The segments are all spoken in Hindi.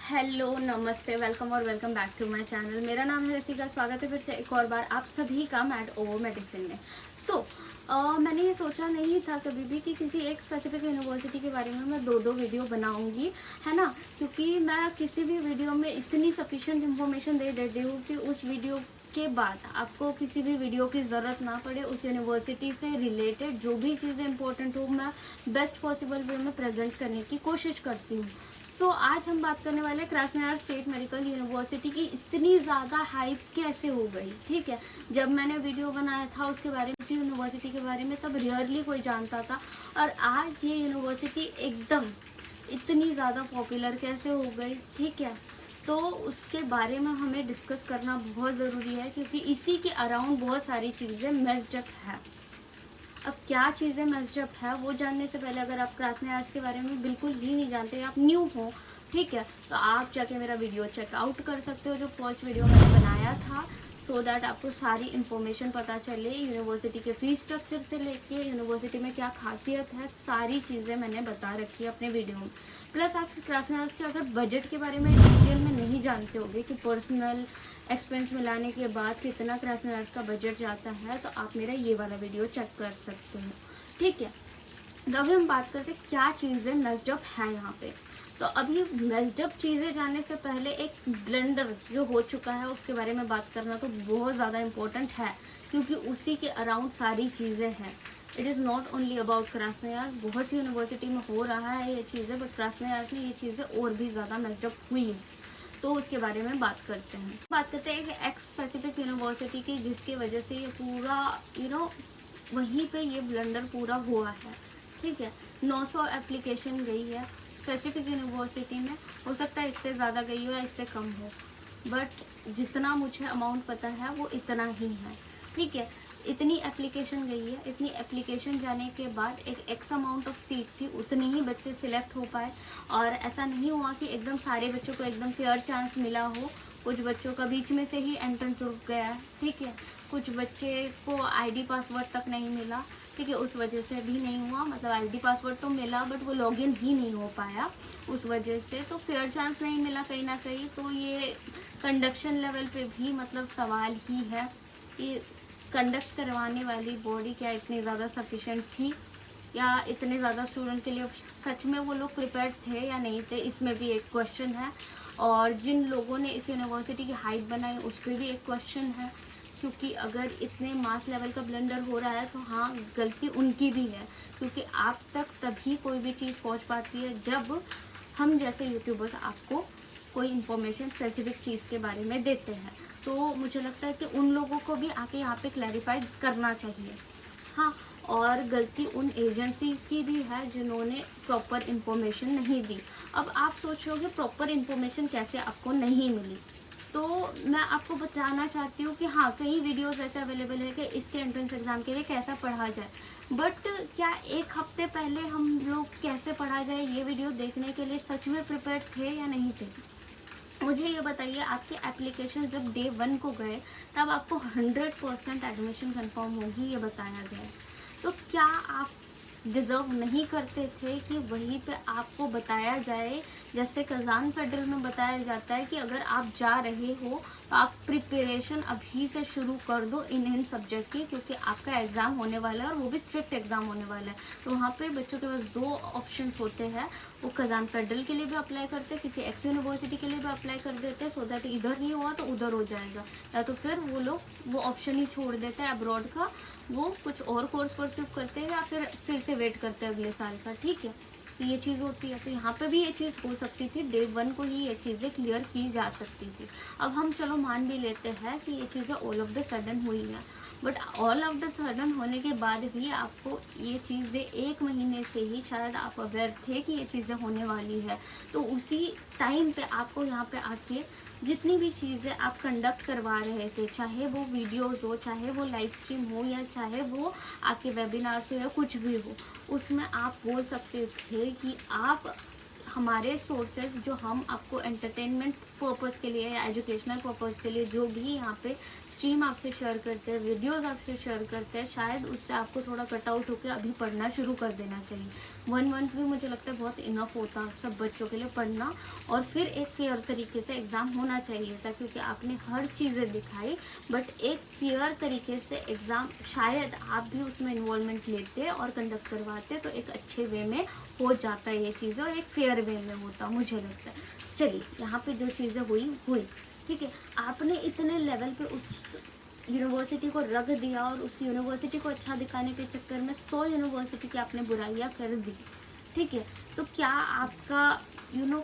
हेलो, नमस्ते, वेलकम और welcome back to my channel. मेरा नाम है रसिका। स्वागत है फिर से एक और बार आप सभी का मैट ओवर मेडिसिन में। मैंने ये सोचा नहीं था कभी भी कि किसी एक स्पेसिफिक यूनिवर्सिटी के बारे में मैं दो वीडियो बनाऊंगी, है ना। क्योंकि मैं किसी भी वीडियो में इतनी सफिशिएंट इन्फॉर्मेशन दे देती हूँ कि उस वीडियो के बाद आपको किसी भी वीडियो की ज़रूरत ना पड़े। उस यूनिवर्सिटी से रिलेटेड जो भी चीज़ें इंपॉर्टेंट हो मैं बेस्ट पॉसिबल वे में प्रेजेंट करने की कोशिश करती हूँ। आज हम बात करने वाले क्रास्नोयार स्टेट मेडिकल यूनिवर्सिटी की इतनी ज़्यादा हाइप कैसे हो गई। ठीक है, जब मैंने वीडियो बनाया था उसके बारे में, उसी यूनिवर्सिटी के बारे में, तब रियरली कोई जानता था। और आज ये यूनिवर्सिटी एकदम इतनी ज़्यादा पॉपुलर कैसे हो गई। ठीक है, तो उसके बारे में हमें डिस्कस करना बहुत ज़रूरी है क्योंकि इसी के अराउंड बहुत सारी चीज़ें मेस्ड अप है। अब क्या चीज़ें मैस्ड है वो जानने से पहले, अगर आप क्रास्नोयार्स के बारे में बिल्कुल ही नहीं जानते, आप न्यू हो, ठीक है, तो आप जाके मेरा वीडियो चेकआउट कर सकते हो जो फर्स्ट वीडियो मैंने बनाया था, सो दैट आपको सारी इन्फॉर्मेशन पता चले। यूनिवर्सिटी के फीस स्ट्रक्चर से लेके यूनिवर्सिटी में क्या खासियत है, सारी चीज़ें मैंने बता रखी है अपने वीडियो में। प्लस आप क्रास्नोयार्स के अगर बजट के बारे में डिटेल में नहीं जानते होगे कि पर्सनल एक्सपेंस मिलाने के बाद कितना क्रास्नोयार्स का बजट जाता है, तो आप मेरा ये वाला वीडियो चेक कर सकते हो। ठीक है, तो अभी हम बात करते हैं क्या चीज़ें मेस्ड अप है यहाँ पे। तो अभी मेस्ड अप चीज़ें जानने से पहले एक ब्लेंडर जो हो चुका है उसके बारे में बात करना तो बहुत ज़्यादा इम्पोर्टेंट है क्योंकि उसी के अराउंड सारी चीज़ें हैं। It is not only about Krasnoyarsk, बहुत सी यूनिवर्सिटी में हो रहा है ये चीज़ें, बट क्रास्नोयार में ये चीज़ें और भी ज़्यादा मेस्ड अप हुई है। तो उसके बारे में बात करते हैं। बात करते हैं एक एक्स स्पेसिफिक यूनिवर्सिटी की जिसकी वजह से ये पूरा वहीं पे ये ब्लंडर पूरा हुआ है। ठीक है, 900 एप्लीकेशन गई है स्पेसिफिक यूनिवर्सिटी में। हो सकता है इससे ज़्यादा गई हो या इससे कम हो, बट जितना मुझे अमाउंट पता है वो इतना ही है। ठीक है, इतनी एप्लीकेशन गई है, इतनी एप्लीकेशन जाने के बाद एक एक्स अमाउंट ऑफ सीट थी, उतने ही बच्चे सिलेक्ट हो पाए। और ऐसा नहीं हुआ कि एकदम सारे बच्चों को एकदम फेयर चांस मिला हो, कुछ बच्चों का बीच में से ही एंट्रेंस रुक गया है। ठीक है, कुछ बच्चे को आईडी पासवर्ड तक नहीं मिला। ठीक है, उस वजह से भी नहीं हुआ, मतलब आईडी पासवर्ड तो मिला बट वो लॉगिन ही नहीं हो पाया उस वजह से, तो फेयर चांस नहीं मिला कहीं ना कहीं। तो ये कंडक्शन लेवल पे भी मतलब सवाल ही है कि कंडक्ट करवाने वाली बॉडी क्या इतनी ज़्यादा सफिशेंट थी या इतने ज़्यादा स्टूडेंट के लिए सच में वो लोग प्रिपेयर्ड थे या नहीं थे, इसमें भी एक क्वेश्चन है। और जिन लोगों ने इस यूनिवर्सिटी की हाइप बनाई उस पर भी एक क्वेश्चन है, क्योंकि अगर इतने मास लेवल का ब्लेंडर हो रहा है तो हाँ, गलती उनकी भी है, क्योंकि आप तक तभी कोई भी चीज़ पहुंच पाती है जब हम जैसे यूट्यूबर्स आपको कोई इन्फॉर्मेशन स्पेसिफिक चीज़ के बारे में देते हैं। तो मुझे लगता है कि उन लोगों को भी आके यहाँ पे क्लैरिफाई करना चाहिए। हाँ, और गलती उन एजेंसीज़ की भी है जिन्होंने प्रॉपर इन्फॉर्मेशन नहीं दी। अब आप सोच रहे हो कि प्रॉपर इन्फॉर्मेशन कैसे आपको नहीं मिली, तो मैं आपको बताना चाहती हूँ कि हाँ, कई वीडियोस ऐसे अवेलेबल है कि इसके एंट्रेंस एग्ज़ाम के लिए कैसा पढ़ा जाए, बट क्या एक हफ्ते पहले हम लोग कैसे पढ़ा जाए ये वीडियो देखने के लिए सच में प्रिपेयर थे या नहीं थे। मुझे ये बताइए, आपके एप्लीकेशन जब डे 1 को गए तब आपको 100% एडमिशन कंफर्म होगी ये बताया गया है। तो क्या आप डिज़र्व नहीं करते थे कि वहीं पे आपको बताया जाए, जैसे कज़ान फेडरल में बताया जाता है कि अगर आप जा रहे हो तो आप प्रिपरेशन अभी से शुरू कर दो इन सब्जेक्ट की, क्योंकि आपका एग्ज़ाम होने वाला है और वो भी स्ट्रिक्ट एग्ज़ाम होने वाला है। तो वहाँ पे बच्चों के पास दो ऑप्शंस होते हैं, वो कज़ान फेडरल के लिए भी अप्लाई करते, किसी एक्स यूनिवर्सिटी के लिए भी अप्लाई कर देते, सो दैट इधर नहीं हुआ तो उधर हो जाएगा, या तो फिर वो लोग वो ऑप्शन ही छोड़ देते हैं अब्रॉड का, वो कुछ और कोर्स परस्यू करते हैं या फिर से वेट करते हैं अगले साल का। ठीक है, तो ये चीज़ होती है। तो यहाँ पे भी ये चीज़ हो सकती थी, डे 1 को ही ये चीज़ें क्लियर की जा सकती थी। अब हम चलो मान भी लेते हैं कि ये चीज़ें ऑल ऑफ द सडन हुई है, but all of the sudden होने के बाद भी आपको ये चीज़ें 1 महीने से ही शायद आप अवेयर थे कि ये चीज़ें होने वाली है। तो उसी टाइम पे आपको यहाँ पे आके जितनी भी चीज़ें आप कंडक्ट करवा रहे थे, चाहे वो वीडियोस हो, चाहे वो लाइव स्ट्रीम हो, या चाहे वो आपके वेबिनार से या कुछ भी हो, उसमें आप बोल सकते थे कि आप हमारे सोर्सेज जो हम आपको एंटरटेनमेंट पर्पज़ के लिए या एजुकेशनल पर्पज़ के लिए जो भी यहाँ पे स्ट्रीम आपसे शेयर करते हैं, वीडियोस आपसे शेयर करते हैं, शायद उससे आपको थोड़ा कट आउट होकर अभी पढ़ना शुरू कर देना चाहिए। 1 मंथ भी मुझे लगता है बहुत इनफ होता सब बच्चों के लिए पढ़ना, और फिर एक फेयर तरीके से एग्ज़ाम होना चाहिए था, क्योंकि आपने हर चीज़ें दिखाई, बट एक फेयर तरीके से एग्ज़ाम शायद आप भी उसमें इन्वॉल्वमेंट लेते और कंडक्ट करवाते तो एक अच्छे वे में हो जाता ये चीज़ें और एक फेयर वे में होता, मुझे लगता है। चलिए, यहाँ पे जो चीज़ें हुई, ठीक है। आपने इतने लेवल पे उस यूनिवर्सिटी को रख दिया और उस यूनिवर्सिटी को अच्छा दिखाने के चक्कर में 100 यूनिवर्सिटी की आपने बुराइयां कर दी, ठीक है। तो क्या आपका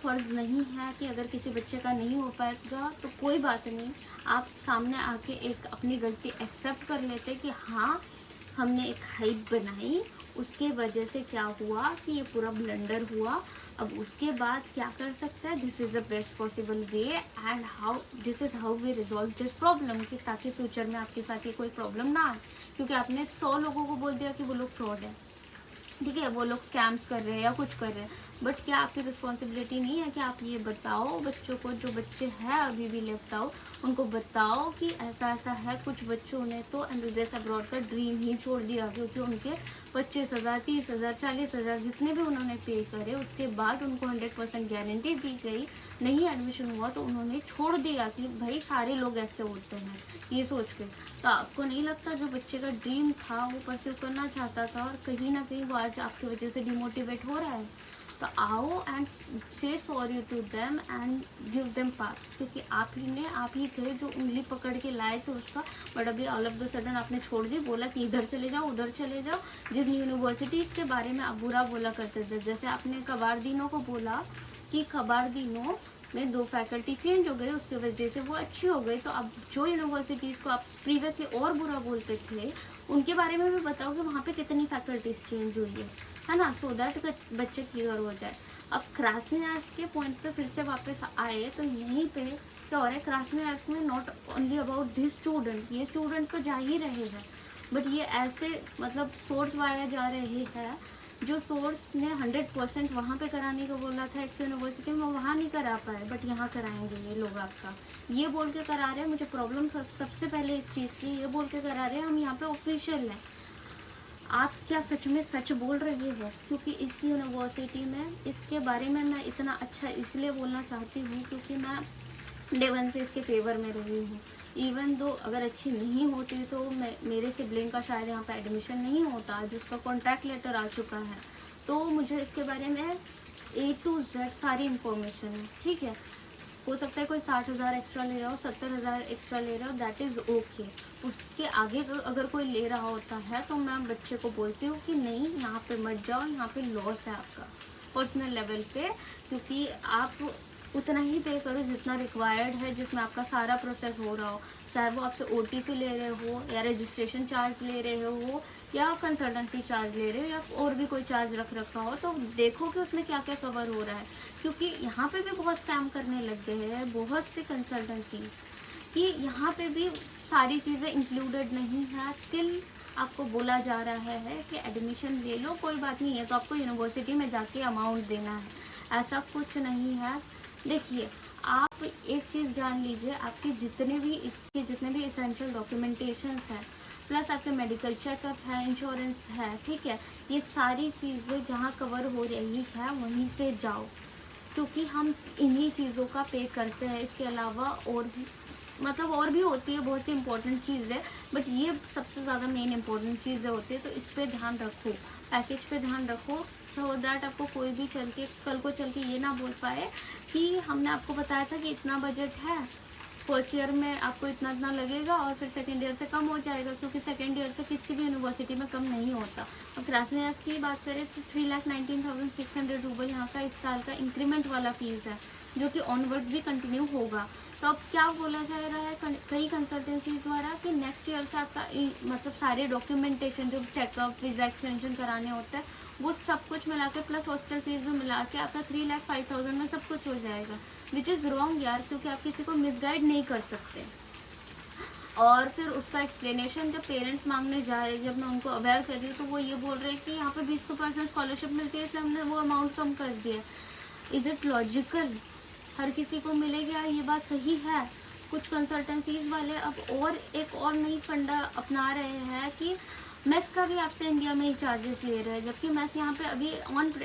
फ़र्ज़ नहीं है कि अगर किसी बच्चे का नहीं हो पाएगा तो कोई बात नहीं, आप सामने आके एक अपनी गलती एक्सेप्ट कर लेते कि हाँ, हमने एक हाइप बनाई, उसके वजह से क्या हुआ कि ये पूरा ब्लंडर हुआ। अब उसके बाद क्या कर सकते हैं, this is the best possible way and this is how we resolve this problem, कि ताकि फ्यूचर में आपके साथ ये कोई प्रॉब्लम ना आए, क्योंकि आपने 100 लोगों को बोल दिया कि वो लोग फ्रॉड है, ठीक है, वो लोग स्कैम्स कर रहे हैं या कुछ कर रहे हैं। बट क्या आपकी रिस्पॉन्सिबिलिटी नहीं है कि आप ये बताओ बच्चों को, जो बच्चे हैं अभी भी लेफ्ट आउट, उनको बताओ कि ऐसा ऐसा है। कुछ बच्चों ने तो एमबीबीएस अब्रॉड का ड्रीम ही छोड़ दिया, क्योंकि उनके 25,000, 30,000, 40,000 जितने भी उन्होंने पे करे, उसके बाद उनको 100% गारंटी दी गई, नहीं एडमिशन हुआ तो उन्होंने छोड़ दिया कि भाई सारे लोग ऐसे होते हैं, ये सोच के। तो आपको नहीं लगता जो बच्चे का ड्रीम था वो परस्यू करना चाहता था और कहीं ना कहीं वो आज आपकी वजह से डिमोटिवेट हो रहा है, तो आओ एंड से sorry to them and give them path, क्योंकि आप ही थे जो उंगली पकड़ के लाए थे उसका। बट अभी ऑल ऑफ द सडन आपने छोड़ दी, बोला कि इधर चले जाओ उधर चले जाओ। जिन यूनिवर्सिटीज़ के बारे में आप बुरा बोला करते थे, जैसे आपने कबारदीनों को बोला कि कबारदीनों में 2 फैकल्टी चेंज हो गए, उसकी वजह से वो अच्छी हो गई, तो अब जो यूनिवर्सिटीज़ को आप प्रीवियसली और बुरा बोलते थे उनके बारे में भी बताओ कि वहाँ पे कितनी फैकल्टीज चेंज हुई है ना, सो दैट बच्चे क्लियर हो जाए। अब क्रास्नियार्स्क के पॉइंट पे फिर से वापस आए तो यहीं पे क्या हो रहा है, क्रास्नियार्स्क में not only about this student, ये स्टूडेंट तो जा ही रहे हैं, बट ये ऐसे मतलब सोर्स वाया जा रहे हैं जो सोर्स ने 100% वहाँ पे कराने को बोला था एक्स यूनिवर्सिटी में, वहाँ नहीं करा पाए, बट यहाँ कराएंगे ये लोग आपका, ये बोल के करा रहे हैं। मुझे प्रॉब्लम सबसे पहले इस चीज़ की, ये बोल के करा रहे हैं हम यहाँ पे ऑफिशियल हैं। आप क्या सच में सच बोल रहे हो? क्योंकि इस यूनिवर्सिटी में इसके बारे में मैं इतना अच्छा इसलिए बोलना चाहती हूँ क्योंकि मैं डे 1 से इसके फेवर में रही हूँ। इवन दो अगर अच्छी नहीं होती तो मेरे सिबलिंग का शायद यहाँ पे एडमिशन नहीं होता, जिसका कॉन्ट्रैक्ट लेटर आ चुका है, तो मुझे इसके बारे में A to Z सारी इन्फॉर्मेशन है, ठीक है। हो सकता है कोई 60,000 एक्स्ट्रा ले रहा हो, 70,000 एक्स्ट्रा ले रहा हो, दैट इज़ ओके। उसके आगे अगर कोई ले रहा होता है तो मैं बच्चे को बोलती हूँ कि नहीं, यहाँ पे मत जाओ, यहाँ पे लॉस है आपका पर्सनल लेवल पे, क्योंकि आप उतना ही पे करो जितना रिक्वायर्ड है, जिसमें आपका सारा प्रोसेस हो रहा हो, चाहे वो आपसे OTC ले रहे हो या रजिस्ट्रेशन चार्ज ले रहे हो या कंसल्टेंसी चार्ज ले रहे हो या और भी कोई चार्ज रख रखा हो, तो देखो कि उसमें क्या क्या कवर हो रहा है, क्योंकि यहाँ पे भी बहुत स्कैम करने लग गए हैं बहुत सी कंसल्टेंसीज, कि यहाँ पे भी सारी चीज़ें इंक्लूडेड नहीं है। स्टिल आपको बोला जा रहा है कि एडमिशन ले लो, कोई बात नहीं है, तो आपको यूनिवर्सिटी में जाके अमाउंट देना है, ऐसा कुछ नहीं है। देखिए, आप एक चीज़ जान लीजिए, आपके जितने भी इसेंशियल डॉक्यूमेंटेशंस हैं, प्लस आपके मेडिकल चेकअप है, इंश्योरेंस है, ठीक है, ये सारी चीज़ें जहाँ कवर हो रही है वहीं से जाओ, क्योंकि हम इन्हीं चीज़ों का पे करते हैं। इसके अलावा और भी और भी होती है बहुत सी इंपॉर्टेंट चीज़ें, बट ये सबसे ज़्यादा मेन इंपॉर्टेंट चीज़ें होती है, तो इस पर ध्यान रखो, पैकेज पे ध्यान रखो, सो दैट आपको कोई भी कल को चल के ये ना बोल पाए कि हमने आपको बताया था कि इतना बजट है, फर्स्ट ईयर में आपको इतना इतना लगेगा और फिर सेकेंड ईयर से कम हो जाएगा, क्योंकि सेकेंड ईयर से किसी भी यूनिवर्सिटी में कम नहीं होता। अब क्रास्नियार्स्क की बात करें तो 3,19,600 रूबल यहाँ का इस साल का इंक्रीमेंट वाला फीस है, जो कि ऑनवर्ड भी कंटिन्यू होगा। तो अब क्या बोला जा रहा है कई कंसल्टेंसीज द्वारा कि नेक्स्ट ईयर से आपका सारे डॉक्यूमेंटेशन जो चेकअप वीज़ा एक्सटेंशन कराने होता है वो सब कुछ मिला के प्लस हॉस्टल फीस भी मिला के आपका 3,05,000 में सब कुछ हो जाएगा, विच इज़ रॉन्ग यार, क्योंकि आप किसी को मिसगाइड नहीं कर सकते। और फिर उसका एक्सप्लेनेशन जब पेरेंट्स मांगने जा रहे, जब मैं उनको अवेयर कर रही हूँ, तो वो ये बोल रहे हैं कि यहाँ पे 20% स्कॉलरशिप मिलती है इसलिए हमने वो अमाउंट कम कर दिया। Is it logical? हर किसी को मिलेगा ये बात सही है? कुछ कंसल्टेंसीज वाले अब और एक और नई फंडा अपना रहे हैं कि मेस का भी आपसे इंडिया में ही चार्जेस ले रहे हैं, जबकि मेस यहाँ पे अभी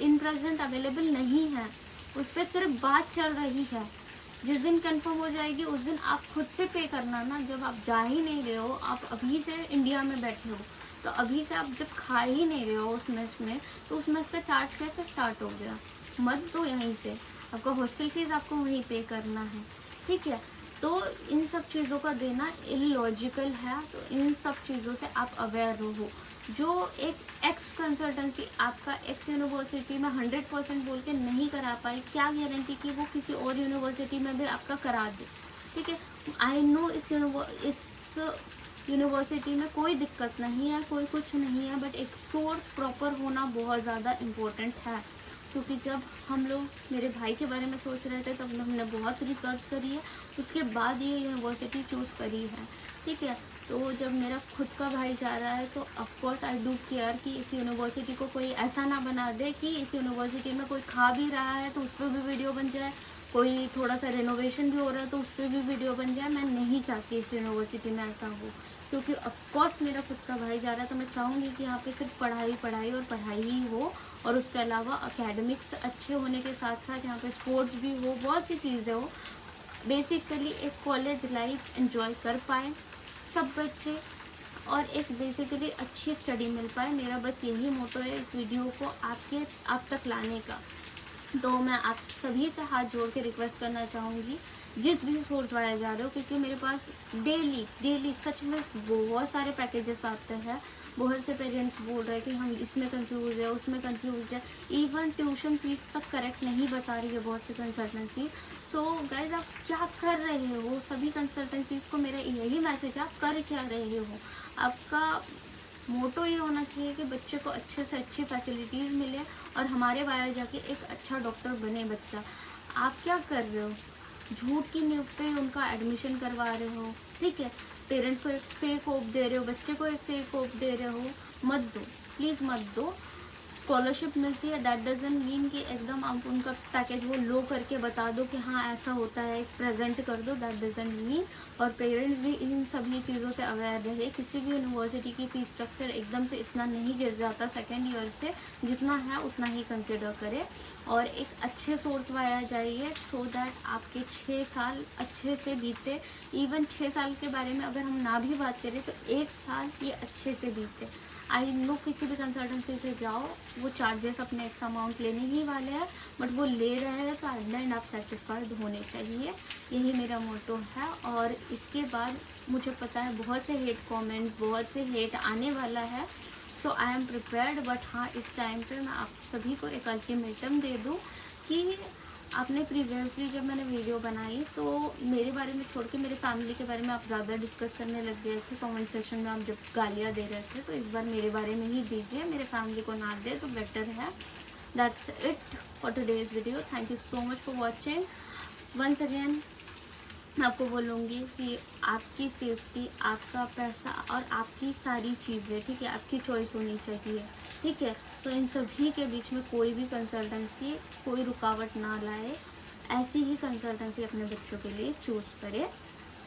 इन प्रेजेंट अवेलेबल नहीं है, उस पर सिर्फ बात चल रही है। जिस दिन कंफर्म हो जाएगी उस दिन आप खुद से पे करना ना। जब आप जा ही नहीं रहे हो, आप अभी से इंडिया में बैठे हो, तो अभी से आप जब खा ही नहीं रहे हो उस मेस में, तो उस मेस का चार्ज कैसे स्टार्ट हो गया? मत दो यहीं से, आपका हॉस्टल फीस आपको वहीं पे करना है, ठीक है। तो इन सब चीज़ों का देना इलॉजिकल है, तो इन सब चीज़ों से आप अवेयर रहो। जो एक एक्स कंसल्टेंसी आपका एक्स यूनिवर्सिटी में 100% बोल के नहीं करा पाई, क्या गारंटी कि वो किसी और यूनिवर्सिटी में भी आपका करा दे, ठीक है। आई नो इस यूनिवर्सिटी में कोई दिक्कत नहीं है, कोई कुछ नहीं है, बट एक सोर्स प्रॉपर होना बहुत ज़्यादा इम्पोर्टेंट है। क्योंकि जब हम लोग मेरे भाई के बारे में सोच रहे थे तब हमने बहुत रिसर्च करी है, उसके बाद ये यूनिवर्सिटी चूज़ करी है, ठीक है। तो जब मेरा खुद का भाई जा रहा है तो ऑफकोर्स आई डू केयर कि इस यूनिवर्सिटी को कोई ऐसा ना बना दे कि इस यूनिवर्सिटी में कोई खा भी रहा है तो उस पर भी वीडियो बन जाए, कोई थोड़ा सा रेनोवेशन भी हो रहा है तो उस पर भी वीडियो बन जाए। मैं नहीं चाहती इस यूनिवर्सिटी में ऐसा हो, क्योंकि ऑफकोर्स मेरा खुद का भाई जा रहा है तो मैं चाहूँगी कि यहाँ पे सिर्फ पढ़ाई पढ़ाई और पढ़ाई ही हो, और उसके अलावा एकेडमिक्स अच्छे होने के साथ साथ यहाँ पे स्पोर्ट्स भी हो, बहुत सी चीज़ें हो। बेसिकली एक कॉलेज लाइफ एंजॉय कर पाए सब बच्चे, और एक बेसिकली अच्छी स्टडी मिल पाए। मेरा बस यही मोटो है इस वीडियो को आप तक लाने का। तो मैं आप सभी से हाथ जोड़ के रिक्वेस्ट करना चाहूँगी, जिस भी सोर्स वाले जा रहे हो, क्योंकि मेरे पास डेली सच में बहुत सारे पैकेजेस आते हैं। बहुत से पेरेंट्स बोल रहे हैं कि हम इसमें कंफ्यूज है, उसमें कंफ्यूज है, इवन ट्यूशन फीस तक करेक्ट नहीं बता रही है बहुत सी कंसल्टेंसी। सो गाइज, आप क्या कर रहे हो? सभी कंसल्टेंसीज को मेरा यही मैसेज है, आप कर क्या रहे हो? आपका मोटो ये होना चाहिए कि बच्चे को अच्छे से अच्छी फैसिलिटीज़ मिले और हमारे वाया जाके एक अच्छा डॉक्टर बने बच्चा। आप क्या कर रहे हो? झूठ की नींव पे उनका एडमिशन करवा रहे हो, ठीक है। पेरेंट्स को एक फेक होप दे रहे हो, बच्चे को एक फेक होप दे रहे हो। मत दो, प्लीज़ मत दो। स्कॉलरशिप मिलती है, दैट डजंट मीन कि एकदम आप उनका पैकेज वो लो करके बता दो कि हाँ ऐसा होता है, प्रेजेंट कर दो, दैट डजंट मीन। और पेरेंट्स भी इन सभी चीज़ों से अवेयर रहे। किसी भी यूनिवर्सिटी की फीस स्ट्रक्चर एकदम से इतना नहीं गिर जाता सेकेंड ईयर से, जितना है उतना ही कंसिडर करें और एक अच्छे सोर्स वाया जाइए, सो दैट आपके 6 साल अच्छे से बीते। इवन 6 साल के बारे में अगर हम ना भी बात करें तो 1 साल ये अच्छे से बीते। आई नो किसी भी कंसल्टेंसी से जाओ, वो चार्जेस अपने एक्स अमाउंट लेने ही वाले हैं, बट वो ले रहे हैं तो एट द एंड आप सेटिस्फाइड होने चाहिए। यही मेरा मोटो है। और इसके बाद मुझे पता है बहुत से हेट कमेंट्स, बहुत से हेट आने वाला है, सो आई एम प्रिपेयर्ड। बट हाँ, इस टाइम पे मैं आप सभी को एक अल्टीमेटम दे दूँ कि आपने प्रीवियसली जब मैंने वीडियो बनाई तो मेरे बारे में छोड़ के मेरे फैमिली के बारे में आप ज़्यादा डिस्कस करने लग गए थे कमेंट सेक्शन में। आप जब गालियाँ दे रहे थे, तो इस बार मेरे बारे में ही दीजिए, मेरे फैमिली को ना दे तो बेटर है। That's it for today's video. Thank you so much for watching. Once again मैं आपको बोलूँगी कि आपकी सेफ्टी, आपका पैसा और आपकी सारी चीज़ें, ठीक है, आपकी चॉइस होनी चाहिए, ठीक है। तो इन सभी के बीच में कोई भी कंसल्टेंसी कोई रुकावट ना लाए, ऐसी ही कंसल्टेंसी अपने बच्चों के लिए चूज़ करें।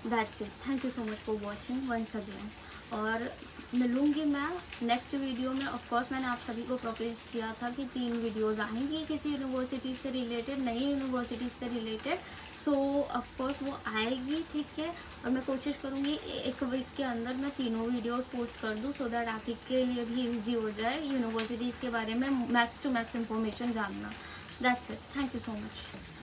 That's it. Thank you so much for watching once again. और मिलूँगी मैं नेक्स्ट वीडियो में। ऑफकोर्स मैंने आप सभी को प्रॉमिस किया था कि 3 वीडियोज़ आएंगी किसी यूनिवर्सिटी से रिलेटेड, नई यूनिवर्सिटी से रिलेटेड। सो ऑफकोर्स वो आएगी, ठीक है। और मैं कोशिश करूँगी 1 वीक के अंदर मैं तीनों वीडियोस पोस्ट कर दूँ, सो दैट आप के लिए भी ईजी हो जाए यूनिवर्सिटीज़ के बारे में मैक्स टू मैक्स इन्फॉर्मेशन जानना। That's it. Thank you so much.